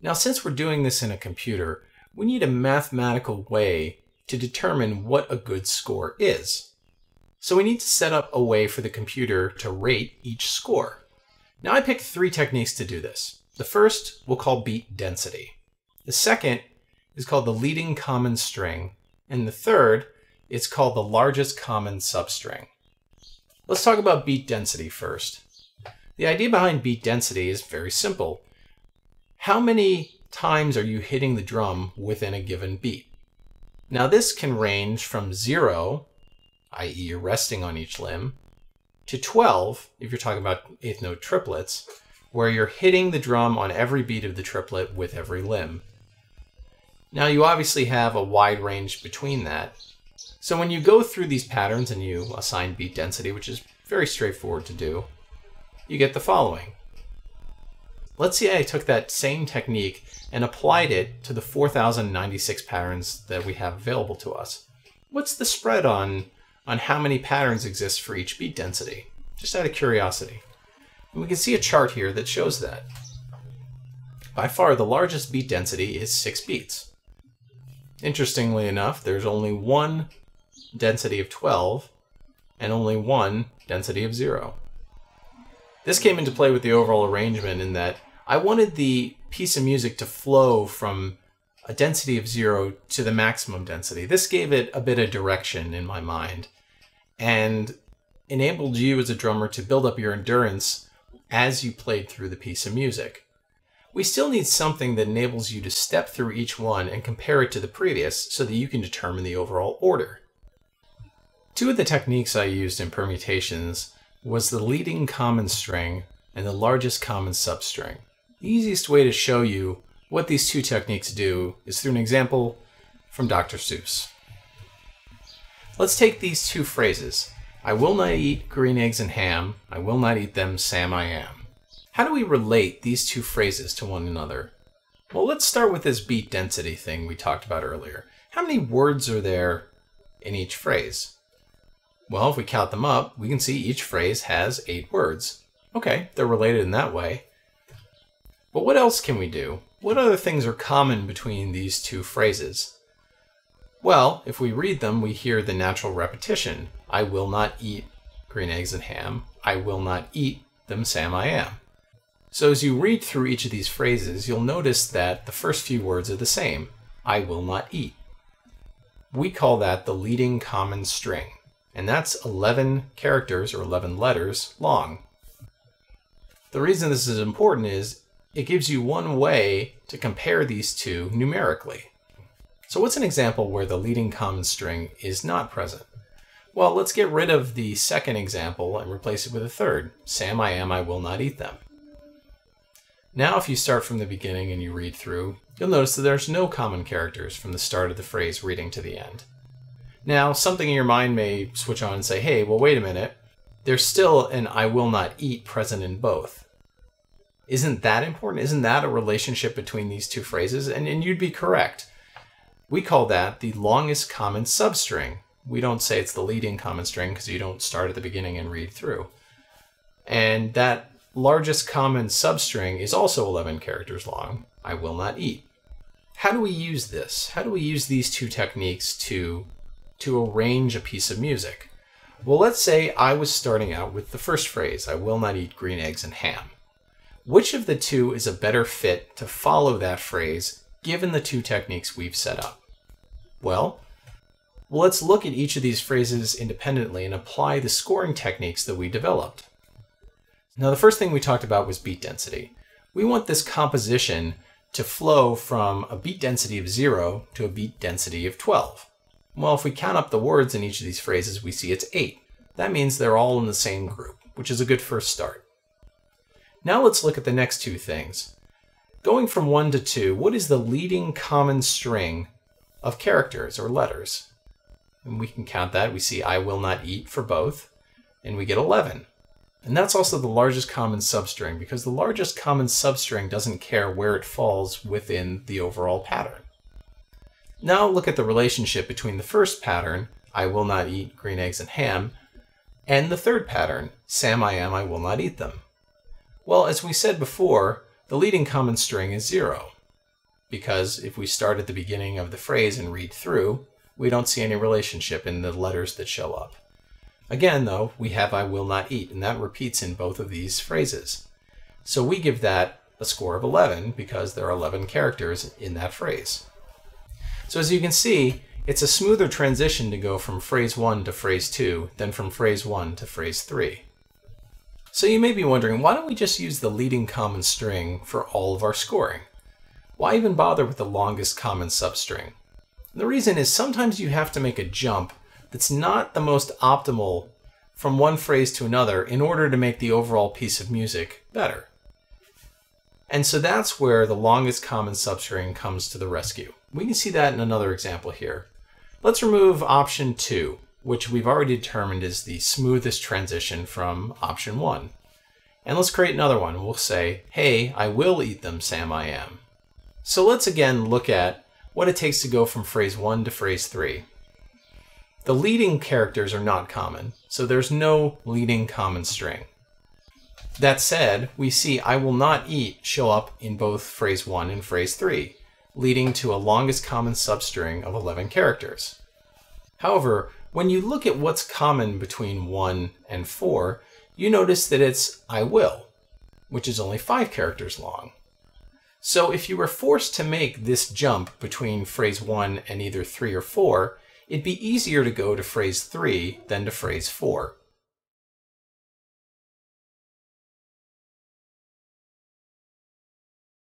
Now, since we're doing this in a computer, we need a mathematical way to determine what a good score is. So we need to set up a way for the computer to rate each score. Now, I picked 3 techniques to do this. The first we'll call beat density. The second is called the leading common string. And the third is called the largest common substring. Let's talk about beat density first. The idea behind beat density is very simple. How many times are you hitting the drum within a given beat? Now this can range from 0, i.e. you're resting on each limb, to 12, if you're talking about eighth note triplets, where you're hitting the drum on every beat of the triplet with every limb. Now you obviously have a wide range between that. So when you go through these patterns and you assign beat density, which is very straightforward to do, you get the following. Let's say I took that same technique and applied it to the 4,096 patterns that we have available to us. What's the spread on how many patterns exist for each beat density? Just out of curiosity. And we can see a chart here that shows that. By far, the largest beat density is 6 beats. Interestingly enough, there's only one density of 12 and only one density of 0. This came into play with the overall arrangement in that I wanted the piece of music to flow from a density of 0 to the maximum density. This gave it a bit of direction in my mind and enabled you as a drummer to build up your endurance as you played through the piece of music. We still need something that enables you to step through each one and compare it to the previous so that you can determine the overall order. 2 of the techniques I used in permutations was the leading common string and the largest common substring. The easiest way to show you what these 2 techniques do is through an example from Dr. Seuss. Let's take these 2 phrases. I will not eat green eggs and ham. I will not eat them, Sam I am. How do we relate these 2 phrases to one another? Well, let's start with this beat density thing we talked about earlier. How many words are there in each phrase? Well, if we count them up, we can see each phrase has 8 words. Okay, they're related in that way. But what else can we do? What other things are common between these 2 phrases? Well, if we read them, we hear the natural repetition. I will not eat green eggs and ham. I will not eat them, Sam I am. So as you read through each of these phrases, you'll notice that the first few words are the same. I will not eat. We call that the leading common string, and that's 11 characters or 11 letters long. The reason this is important is it gives you one way to compare these 2 numerically. So what's an example where the leading common string is not present? Well, let's get rid of the second example and replace it with a third. Sam I am, I will not eat them. Now if you start from the beginning and you read through, you'll notice that there's no common characters from the start of the phrase reading to the end. Now, something in your mind may switch on and say, hey, well, wait a minute. There's still an I will not eat present in both. Isn't that important? Isn't that a relationship between these 2 phrases? And you'd be correct. We call that the longest common substring. We don't say it's the leading common string because you don't start at the beginning and read through. And that largest common substring is also 11 characters long. I will not eat. How do we use this? How do we use these 2 techniques to arrange a piece of music? Well, let's say I was starting out with the first phrase, I will not eat green eggs and ham. Which of the 2 is a better fit to follow that phrase given the 2 techniques we've set up? Well, let's look at each of these phrases independently and apply the scoring techniques that we developed. Now, the first thing we talked about was beat density. We want this composition to flow from a beat density of 0 to a beat density of 12. Well, if we count up the words in each of these phrases, we see it's 8. That means they're all in the same group, which is a good first start. Now let's look at the next 2 things. Going from 1 to 2, what is the leading common string of characters or letters? And we can count that. We see I will not eat for both, and we get 11. And that's also the largest common substring because the largest common substring doesn't care where it falls within the overall pattern. Now look at the relationship between the first pattern, I will not eat green eggs and ham, and the third pattern, Sam I am, I will not eat them. Well, as we said before, the leading common string is 0. because if we start at the beginning of the phrase and read through, we don't see any relationship in the letters that show up. Again, though, we have I will not eat, and that repeats in both of these phrases. So we give that a score of 11 because there are 11 characters in that phrase. So as you can see, it's a smoother transition to go from phrase 1 to phrase 2 than from phrase 1 to phrase 3. So you may be wondering, why don't we just use the leading common string for all of our scoring? Why even bother with the longest common substring? And the reason is sometimes you have to make a jump that's not the most optimal from one phrase to another in order to make the overall piece of music better. And so that's where the longest common substring comes to the rescue. We can see that in another example here. Let's remove option 2, which we've already determined is the smoothest transition from option 1. And let's create another one. We'll say, hey, I will eat them, Sam, I am. So let's again look at what it takes to go from phrase 1 to phrase 3. The leading characters are not common, so there's no leading common string. That said, we see I will not eat show up in both phrase 1 and phrase 3, leading to a longest common substring of 11 characters. However, when you look at what's common between 1 and 4, you notice that it's I will, which is only 5 characters long. So if you were forced to make this jump between phrase 1 and either 3 or 4, it'd be easier to go to phrase 3 than to phrase 4.